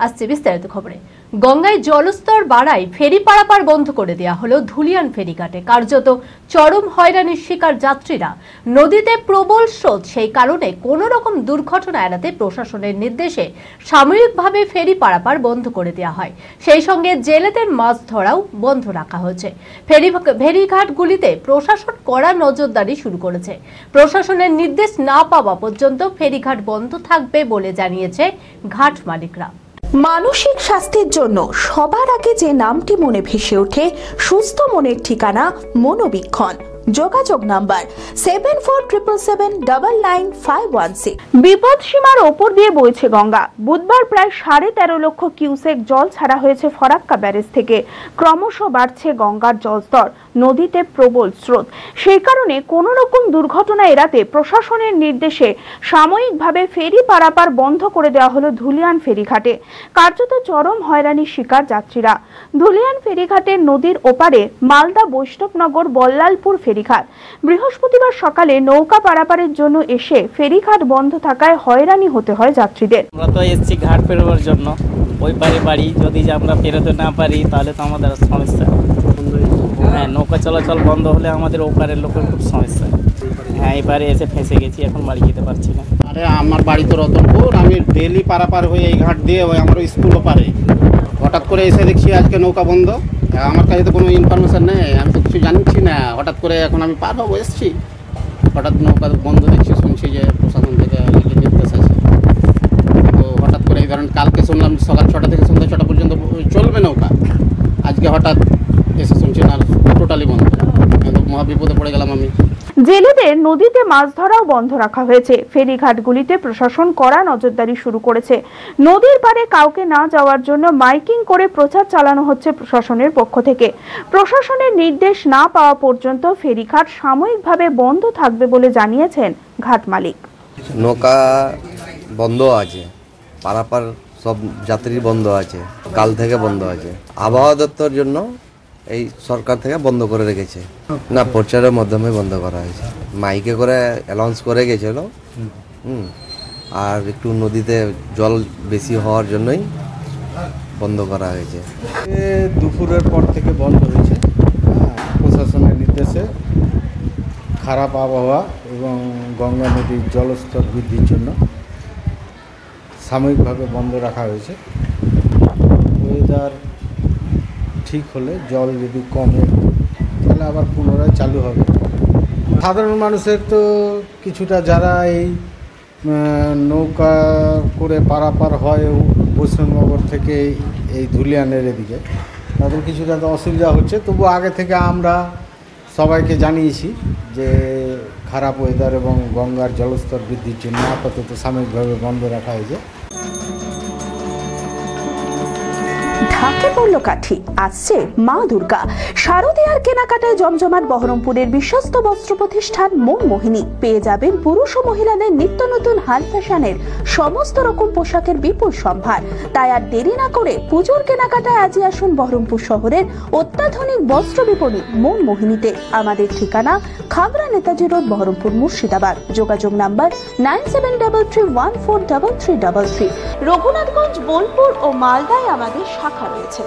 আসছে বিস্তারিত খবরে। গঙ্গায় জলস্তর বাড়ায় ফেরি পারাপার বন্ধ করে দেওয়া হলো ধুলিয়ান ফেরিঘাটে। কার্যত চরম হয়রানির শিকার যাত্রীরা। নদীতে প্রবল স্রোত, সেই কারণে কোনো রকম দুর্ঘটনা এড়াতে প্রশাসনের নির্দেশে সাময়িকভাবে ফেরি পারাপার বন্ধ করে দেওয়া হয়। সেই সঙ্গে জেলেদের মাছ ধরাও বন্ধ রাখা হয়েছে। ফেরিঘাটগুলিতে প্রশাসন কড়া নজরদারি শুরু করেছে। প্রশাসনের নির্দেশ না পাওয়া পর্যন্ত ফেরিঘাট বন্ধ থাকবে বলে জানিয়েছে ঘাট মালিকরা। মানসিক স্বাস্থ্যের জন্য সবার আগে যে নামটি মনে ভেসে ওঠে, সুস্থ মনের ঠিকানা মনোবীক্ষণ। যোগাযোগ নাম্বার 7477799516। বিপদ সীমার ওপর দিয়ে বইছে গঙ্গা। বুধবার প্রায় 13.5 লক্ষ কিউসেক জল ছাড়া হয়েছে ফরাক্কা ব্যারেজ থেকে। ক্রমশ বাড়ছে গঙ্গার জলস্তর, নদীতে প্রবল স্রোত। সেই কারণে কোনো রকম দুর্ঘটনা এড়াতে প্রশাসনের নির্দেশে সাময়িকভাবে ফেরি পারাপার বন্ধ করে দেওয়া হলো ধুলিয়ান ফেরিঘাটে। কার্যত চরম হয়রানির শিকার যাত্রীরা। ধুলিয়ান ফেরিঘাটের নদীর ওপারে মালদা বৈষ্ণবনগর বল্লালপুর ফেরিঘাট। বৃহস্পতিবার সকালে নৌকা পারাপারের জন্য এসে ফেরিঘাট বন্ধ থাকায় হয়রানি হতে হয় যাত্রীদের। আমরা তো এসেছি ঘাট পেরোবার জন্য, ওই পারে বাড়ি, যদি আমরা পেরোতে না পারি তাহলে তো আমাদের সমস্যা। হ্যাঁ, নৌকা চলাচল বন্ধ হলে আমাদের ওপারের লোকের খুব সমস্যা। হ্যাঁ, এবারে এসে ফেঁসে গেছি, এখন বাড়ি যেতে পারছি না। আরে আমার বাড়ি তো রতনপুর, আমি ডেলি পারাপার হয়ে এই ঘাট দিয়ে ওই আমার স্কুলও পারে। হঠাৎ করে এসে দেখছি আজকে নৌকা বন্ধ। আমার কাছে তো কোনো ইনফরমেশান নেই, আমি তো কিছু জানছি না। হঠাৎ করে এখন আমি পার হবো এসেছি, হঠাৎ নৌকা বন্ধ দেখছি, শুনছি যে প্রশাসন থেকে নির্দেশ আছে। তো হঠাৎ করে এই ধরনের কালকে শুনলাম সকাল 6টা থেকে সন্ধ্যা 6টা পর্যন্ত চলবে নৌকা, আজকে হঠাৎ এসে শুনছি না টোটালি বন্ধ। কিন্তু মহা বিপদে পড়ে গেলাম আমি। জেলেদের নদীতে মাছ ধরাও বন্ধ রাখা হয়েছে। ফেরিঘাটগুলিতে প্রশাসন কড়া নজরদারি শুরু করেছে। নদীর পাড়ে কাউকে না যাওয়ার জন্য মাইকিং করে প্রচার চালানো হচ্ছে প্রশাসনের পক্ষ থেকে। প্রশাসনের নির্দেশ না পাওয়া পর্যন্ত ফেরিঘাট সাময়িকভাবে বন্ধ থাকবে বলে জানিয়েছেন ঘাট মালিক। নৌকা বন্ধ আছে, পারাপার সব যাত্রী বন্ধ আছে, কাল থেকে বন্ধ আছে। আবহাওয়া দপ্তরের জন্য এই সরকার থেকে বন্ধ করে রেখেছে না, প্রচারের মাধ্যমে বন্ধ করা হয়েছে। মাইকে করে অ্যানাউন্স করে গেছিল। আর একটু নদীতে জল বেশি হওয়ার জন্যই বন্ধ করা হয়েছে। দুপুরের পর থেকে বন্ধ হয়েছে প্রশাসনের নির্দেশে। খারাপ আবহাওয়া এবং গঙ্গা নদীর জলস্তর বৃদ্ধির জন্য সাময়িকভাবে বন্ধ রাখা হয়েছে। ওয়েদার ঠিক হলে, জল যদি কমে তাহলে আবার পুনরায় চালু হবে। সাধারণ মানুষের তো কিছুটা, যারা এই নৌকা করে পারাপার হয় বৈষ্ণবনগর থেকে এই ধুলিয়ানের এদিকে, তাদের কিছুটা তো অসুবিধা হচ্ছে। তবু আগে থেকে আমরা সবাইকে জানিয়েছি যে খারাপ ওয়েদার এবং গঙ্গার জলস্তর বৃদ্ধির জন্য আপাতত সাময়িকভাবে বন্ধ রাখা হয়েছে। ঢাকে পড়ল কাঠি, আসছে মা দুর্গা। শারদীয়ার কেনাকাটায় জমজমাট বহরমপুরের বিশ্বস্ত বস্ত্র প্রতিষ্ঠান মন মোহিনী। পেয়ে যাবেন পুরুষ ও মহিলাদের নিত্য নতুন হাই ফ্যাশনের সমস্ত রকম পোশাকের বিপুল সম্ভার। তাই আর দেরি না করে পুজোর কেনাকাটায় আজই আসুন বহরমপুর শহরের অত্যাধুনিক বস্ত্র বিপণী মন মোহিনীতে। আমাদের ঠিকানা খাগড়া নেতাজি রোড, বহরমপুর, মুর্শিদাবাদ। যোগাযোগ নাম্বার 9733143333। রঘুনাথগঞ্জ, বোলপুর ও মালদায় আমাদের শাখা রয়েছে।